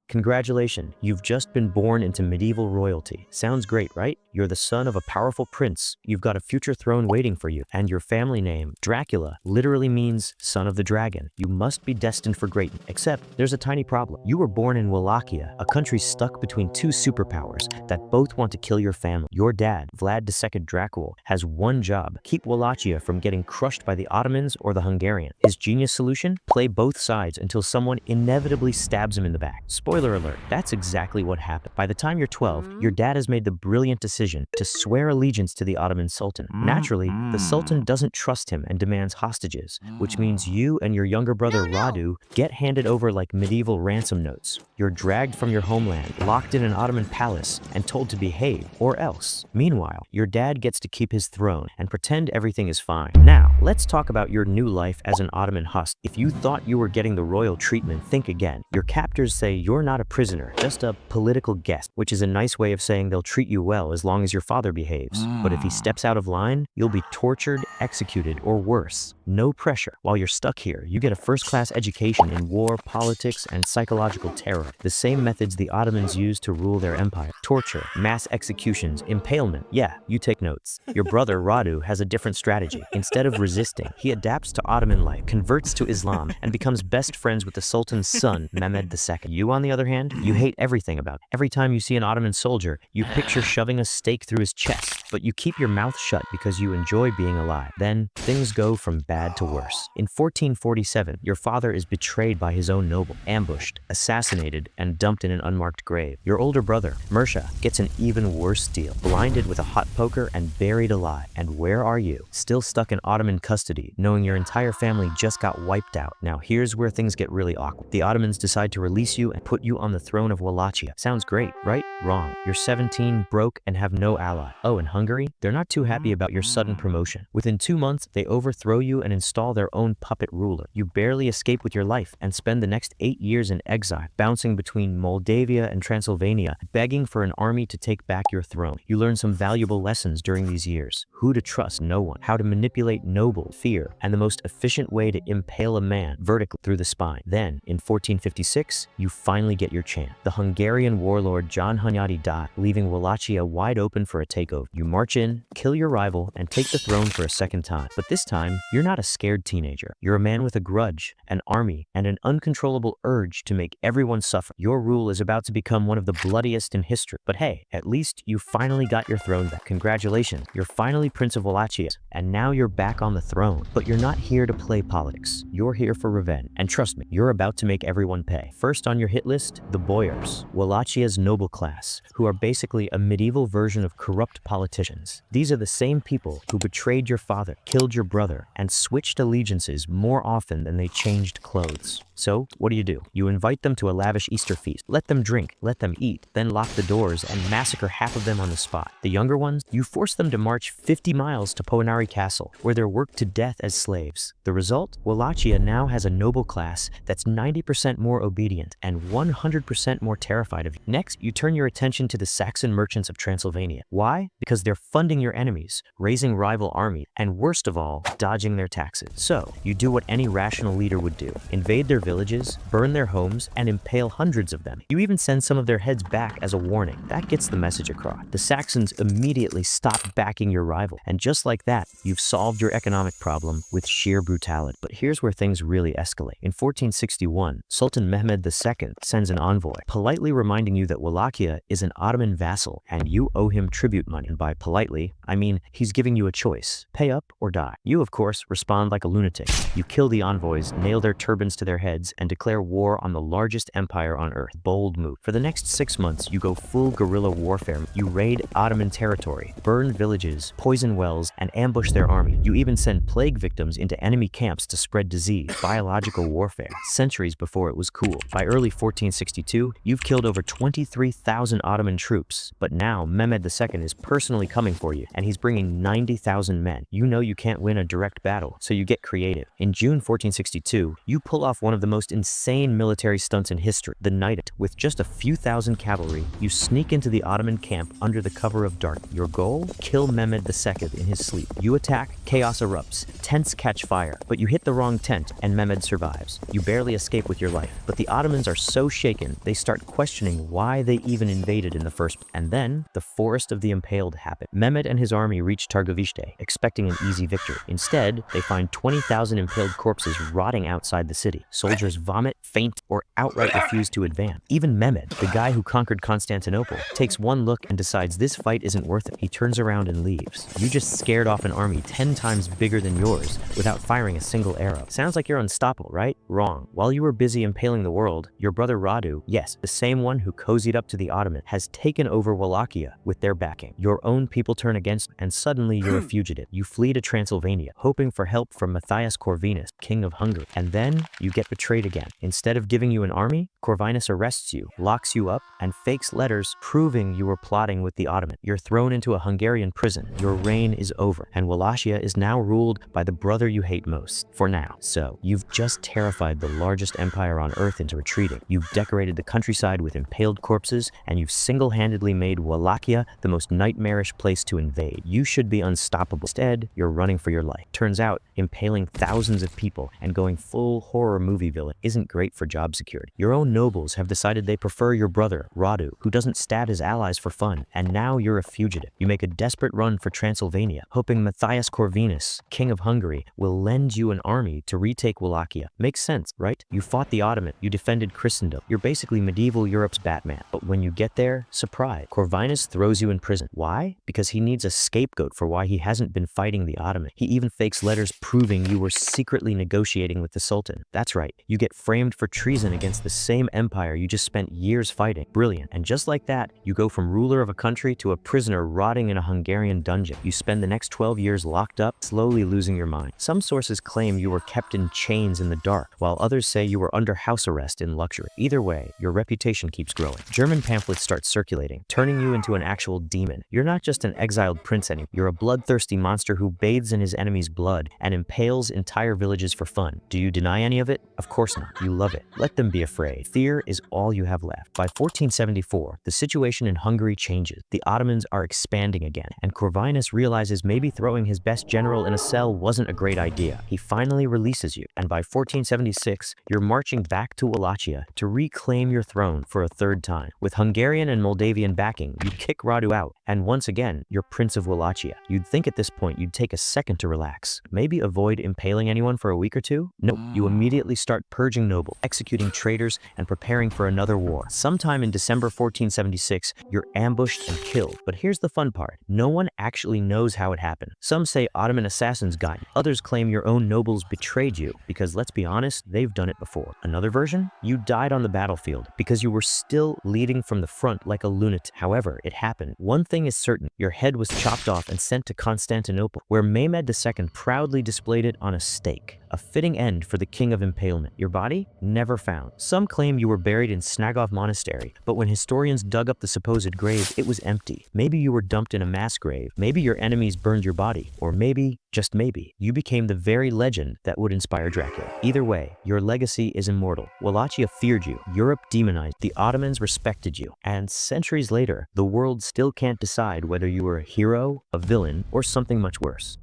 Congratulations, you've just been born into medieval royalty. Sounds great, right? You're the son of a powerful prince, you've got a future throne waiting for you, and your family name, Dracula, literally means son of the dragon. You must be destined for greatness. Except, there's a tiny problem. You were born in Wallachia, a country stuck between two superpowers that both want to kill your family. Your dad, Vlad II Dracul, has one job: keep Wallachia from getting crushed by the Ottomans or the Hungarians. His genius solution? Play both sides until someone inevitably stabs him in the back. Spoiler alert, that's exactly what happened. By the time you're 12, your dad has made the brilliant decision to swear allegiance to the Ottoman Sultan. Naturally, the Sultan doesn't trust him and demands hostages, which means you and your younger brother Radu get handed over like medieval ransom notes. You're dragged from your homeland, locked in an Ottoman palace, and told to behave, or else. Meanwhile, your dad gets to keep his throne and pretend everything is fine. Now, let's talk about your new life as an Ottoman hostage. If you thought you were getting the royal treatment, think again. Your captors say you're not a prisoner, just a political guest, which is a nice way of saying they'll treat you well as long as your father behaves. But if he steps out of line, you'll be tortured, executed, or worse. No pressure. While you're stuck here, you get a first-class education in war, politics, and psychological terror. The same methods the Ottomans used to rule their empire. Torture, mass executions, impalement. Yeah, you take notes. Your brother Radu has a different strategy. Instead of resisting, he adapts to Ottoman life, converts to Islam, and becomes best friends with the Sultan's son, Mehmed II. You, on the other hand, you hate everything about it. Every time you see an Ottoman soldier, you picture shoving a stake through his chest, but you keep your mouth shut because you enjoy being alive. Then, things go from bad to worse. In 1447, your father is betrayed by his own noble, ambushed, assassinated, and dumped in an unmarked grave. Your older brother, Mirsha, gets an even worse deal, blinded with a hot poker and buried alive. And where are you? Still stuck in Ottoman custody, knowing your entire family just got wiped out. Now here's where things get really awkward. The Ottomans decide to release you and put you on the throne of Wallachia. Sounds great, right? Wrong. You're 17, broke, and have no ally. Oh, and Hungary? They're not too happy about your sudden promotion. Within 2 months, they overthrow you and install their own puppet ruler. You barely escape with your life and spend the next 8 years in exile, bouncing between Moldavia and Transylvania, begging for an army to take back your throne. You learn some valuable lessons during these years: who to trust, no one; how to manipulate noble fear, and the most efficient way to impale a man vertically through the spine. Then, in 1456, you finally get your chance. The Hungarian warlord John Hunyadi died, leaving Wallachia wide open for a takeover. You march in, kill your rival, and take the throne for a second time. But this time, you're not a scared teenager. You're a man with a grudge, an army, and an uncontrollable urge to make everyone suffer. Your rule is about to become one of the bloodiest in history. But hey, at least you finally got your throne back. Congratulations, you're finally Prince of Wallachia, and now you're back on the throne. But you're not here to play politics. You're here for revenge. And trust me, you're about to make everyone pay. First on your hit list, the Boyars, Wallachia's noble class, who are basically a medieval version of corrupt politicians. These are the same people who betrayed your father, killed your brother, and switched allegiances more often than they changed clothes. So, what do? You invite them to a lavish Easter feast. Let them drink, let them eat, then lock the doors and massacre half of them on the spot. The younger ones, you force them to march 50 miles to Poenari Castle, where they're worked to death as slaves. The result? Wallachia now has a noble class that's 90% more obedient and 100% more terrified of you. Next, you turn your attention to the Saxon merchants of Transylvania. Why? Because they're funding your enemies, raising rival armies, and worst of all, dodging their taxes. So, you do what any rational leader would do: invade their villages, burn their homes, and impale hundreds of them. You even send some of their heads back as a warning. That gets the message across. The Saxons immediately stop backing your rival, and just like that, you've solved your economic problem with sheer brutality. But here's where things really escalate. In 1461, Sultan Mehmed II sends an envoy, politely reminding you that Wallachia is an Ottoman vassal, and you owe him tribute money. And by politely, I mean he's giving you a choice: pay up or die. You, of course, respond like a lunatic. You kill the envoys, nail their turbans to their heads, and declare war on the largest empire on earth. Bold move. For the next 6 months, you go full guerrilla warfare. You raid Ottoman territory, burn villages, poison wells, and ambush their army. You even send plague victims into enemy camps to spread disease. Biological warfare. Centuries before it was cool. By early 1462, you've killed over 23,000 Ottoman troops. But now, Mehmed II is personally definitely coming for you, and he's bringing 90,000 men. You know you can't win a direct battle, so you get creative. In June 1462, you pull off one of the most insane military stunts in history, the night. With just a few thousand cavalry, you sneak into the Ottoman camp under the cover of dark. Your goal? Kill Mehmed II in his sleep. You attack, chaos erupts, tents catch fire, but you hit the wrong tent, and Mehmed survives. You barely escape with your life, but the Ottomans are so shaken, they start questioning why they even invaded in the first place. And then, the Forest of the Impaled happened. Mehmed and his army reach Targovishte, expecting an easy victory. Instead, they find 20,000 impaled corpses rotting outside the city. Soldiers vomit, faint, or outright refuse to advance. Even Mehmed, the guy who conquered Constantinople, takes one look and decides this fight isn't worth it. He turns around and leaves. You just scared off an army 10 times bigger than yours without firing a single arrow. Sounds like you're unstoppable, right? Wrong. While you were busy impaling the world, your brother Radu, yes, the same one who cozied up to the Ottoman, has taken over Wallachia with their backing. Your own people turn against, and suddenly you're a fugitive. You flee to Transylvania, hoping for help from Matthias Corvinus, king of Hungary. And then you get betrayed again. Instead of giving you an army, Corvinus arrests you, locks you up, and fakes letters proving you were plotting with the Ottoman. You're thrown into a Hungarian prison. Your reign is over, and Wallachia is now ruled by the brother you hate most, for now. So, you've just terrified the largest empire on earth into retreating. You've decorated the countryside with impaled corpses, and you've single-handedly made Wallachia the most nightmarish place to invade. You should be unstoppable. Instead, you're running for your life. Turns out, impaling thousands of people and going full horror movie villain isn't great for job security. Your own nobles have decided they prefer your brother, Radu, who doesn't stab his allies for fun, and now you're a fugitive. You make a desperate run for Transylvania, hoping Matthias Corvinus, king of Hungary, will lend you an army to retake Wallachia. Makes sense, right? You fought the Ottoman, you defended Christendom. You're basically medieval Europe's Batman. But when you get there, surprise, Corvinus throws you in prison. Why? Because he needs a scapegoat for why he hasn't been fighting the Ottoman. He even fakes letters proving you were secretly negotiating with the Sultan. That's right, you get framed for treason against the same empire you just spent years fighting. Brilliant. And just like that, you go from ruler of a country to a prisoner rotting in a Hungarian dungeon. You spend the next 12 years locked up, slowly losing your mind. Some sources claim you were kept in chains in the dark, while others say you were under house arrest in luxury. Either way, your reputation keeps growing. German pamphlets start circulating, turning you into an actual demon. You're not just an exiled prince anymore. You're a bloodthirsty monster who bathes in his enemy's blood and impales entire villages for fun. Do you deny any of it? Of course not. You love it. Let them be afraid. Fear is all you have left. By 1474, the situation in Hungary changes. The Ottomans are expanding again, and Corvinus realizes maybe throwing his best general in a cell wasn't a great idea. He finally releases you, and by 1476, you're marching back to Wallachia to reclaim your throne for a third time. With Hungarian and Moldavian backing, you kick Radu out, and once again, you're Prince of Wallachia. You'd think at this point you'd take a second to relax. Maybe avoid impaling anyone for a week or two? No, you immediately start purging nobles, executing traitors, and preparing for another war. Sometime in December 1476, you're ambushed and killed. But here's the fun part. No one actually knows how it happened. Some say Ottoman assassins got you. Others claim your own nobles betrayed you, because let's be honest, they've done it before. Another version? You died on the battlefield because you were still leading from the front like a lunatic. However, it happened. One thing is certain, your head was chopped off and sent to Constantinople, where Mehmed II proudly displayed it on a stake. A fitting end for the king of impalement. Your body? Never found. Some claim you were buried in Snagov Monastery, but when historians dug up the supposed grave, it was empty. Maybe you were dumped in a mass grave. Maybe your enemies burned your body. Or maybe, just maybe, you became the very legend that would inspire Dracula. Either way, your legacy is immortal. Wallachia feared you. Europe demonized. The Ottomans respected you. And centuries later, the world still can't decide whether you were a hero, a villain, or something much worse.